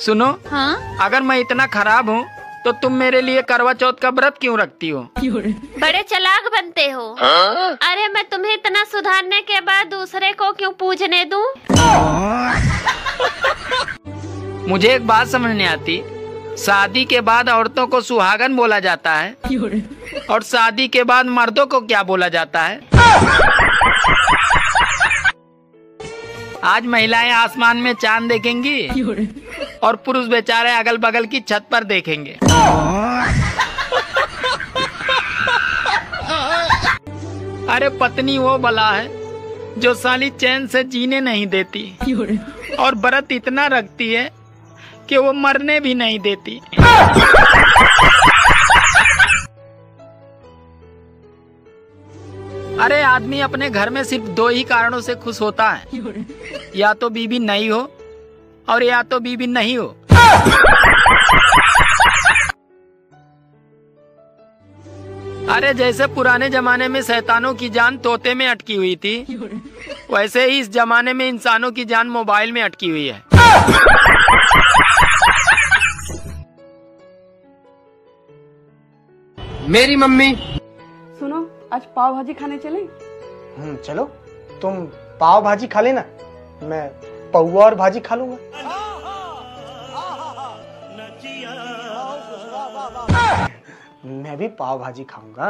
सुनो। हाँ? अगर मैं इतना खराब हूँ तो तुम मेरे लिए करवा चौथ का व्रत क्यों रखती हो? बड़े चालाक बनते हो। अरे मैं तुम्हें इतना सुधारने के बाद दूसरे को क्यों पूजने दूं? मुझे एक बात समझ नहीं आती, शादी के बाद औरतों को सुहागन बोला जाता है और शादी के बाद मर्दों को क्या बोला जाता है? आज महिलाएं आसमान में चांद देखेंगी और पुरुष बेचारे अगल बगल की छत पर देखेंगे। अरे पत्नी वो बला है जो साली चैन से जीने नहीं देती और व्रत इतना रखती है कि वो मरने भी नहीं देती। अरे आदमी अपने घर में सिर्फ दो ही कारणों से खुश होता है, या तो बीवी नहीं हो और या तो बीवी नहीं हो। अरे जैसे पुराने जमाने में शैतानों की जान तोते में अटकी हुई थी, वैसे ही इस जमाने में इंसानों की जान मोबाइल में अटकी हुई है। मेरी मम्मी। सुनो, आज पाव भाजी खाने चले? चलो, तुम पाव भाजी खा लेना, मैं पौवा और भाजी खा लूंगा। मैं भी पाव भाजी खाऊंगा,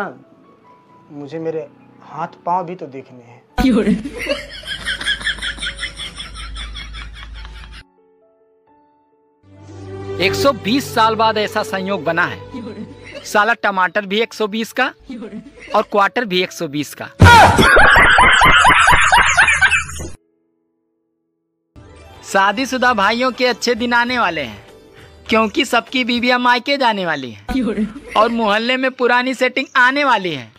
मुझे मेरे हाथ पांव भी तो देखने हैं। 120 साल बाद ऐसा संयोग बना है, साला टमाटर भी 120 का और क्वार्टर भी 120 का। शादीशुदा भाइयों के अच्छे दिन आने वाले हैं, क्योंकि सबकी बीवियां मायके जाने वाली हैं और मोहल्ले में पुरानी सेटिंग आने वाली है।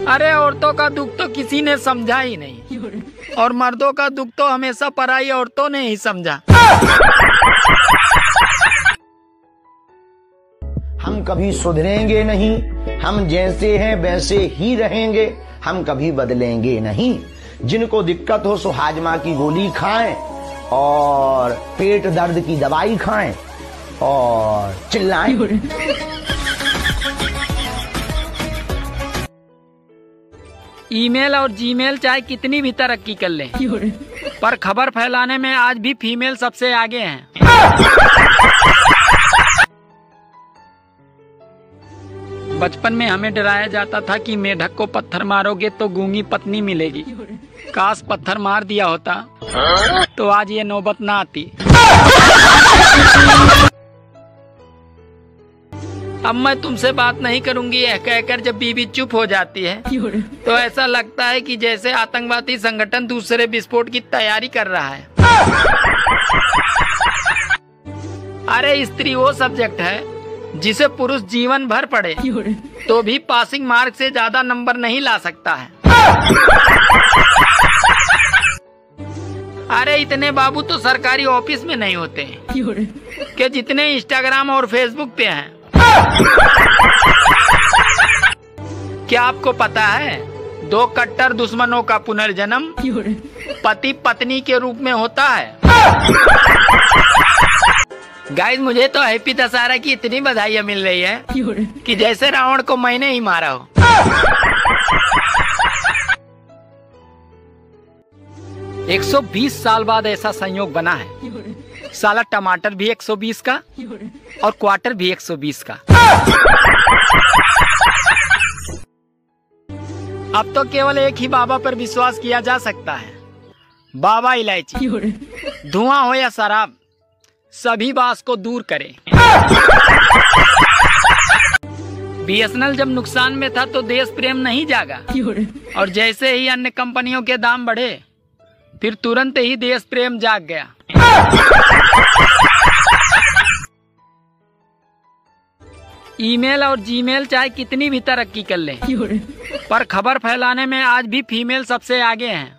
अरे औरतों का दुख तो किसी ने समझा ही नहीं और मर्दों का दुख तो हमेशा पराई औरतों ने ही समझा। हम कभी सुधरेंगे नहीं, हम जैसे हैं वैसे ही रहेंगे, हम कभी बदलेंगे नहीं। जिनको दिक्कत हो सो हाजमा की गोली खाएं और पेट दर्द की दवाई खाएं और चिल्लाएं। ईमेल और जीमेल चाहे कितनी भी तरक्की कर लें, पर खबर फैलाने में आज भी फीमेल सबसे आगे हैं। बचपन में हमें डराया जाता था कि मेढक को पत्थर मारोगे तो गूंगी पत्नी मिलेगी। काश पत्थर मार दिया होता तो आज ये नौबत ना आती। अब मैं तुमसे बात नहीं करूंगी यह कहकर जब बीवी चुप हो जाती है तो ऐसा लगता है कि जैसे आतंकवादी संगठन दूसरे विस्फोट की तैयारी कर रहा है। अरे स्त्री वो सब्जेक्ट है जिसे पुरुष जीवन भर पढ़े तो भी पासिंग मार्क से ज्यादा नंबर नहीं ला सकता है। अरे इतने बाबू तो सरकारी ऑफिस में नहीं होते कि जितने इंस्टाग्राम और फेसबुक पे हैं। क्या आपको पता है दो कट्टर दुश्मनों का पुनर्जन्म पति पत्नी के रूप में होता है? गाइस मुझे तो हैप्पी दशहरा की इतनी बधाइयाँ मिल रही है कि जैसे रावण को मैंने ही मारा हो। एक 120 साल बाद ऐसा संयोग बना है, साला टमाटर भी 120 का और क्वार्टर भी 120 का। अब तो केवल एक ही बाबा पर विश्वास किया जा सकता है, बाबा इलायची। धुआं हो या शराब, सभी बास को दूर करे। बीएसएनएल जब नुकसान में था तो देश प्रेम नहीं जागा और जैसे ही अन्य कंपनियों के दाम बढ़े फिर तुरंत ही देश प्रेम जाग गया। ईमेल और जीमेल चाहे कितनी भी तरक्की कर लें, पर खबर फैलाने में आज भी फीमेल सबसे आगे हैं।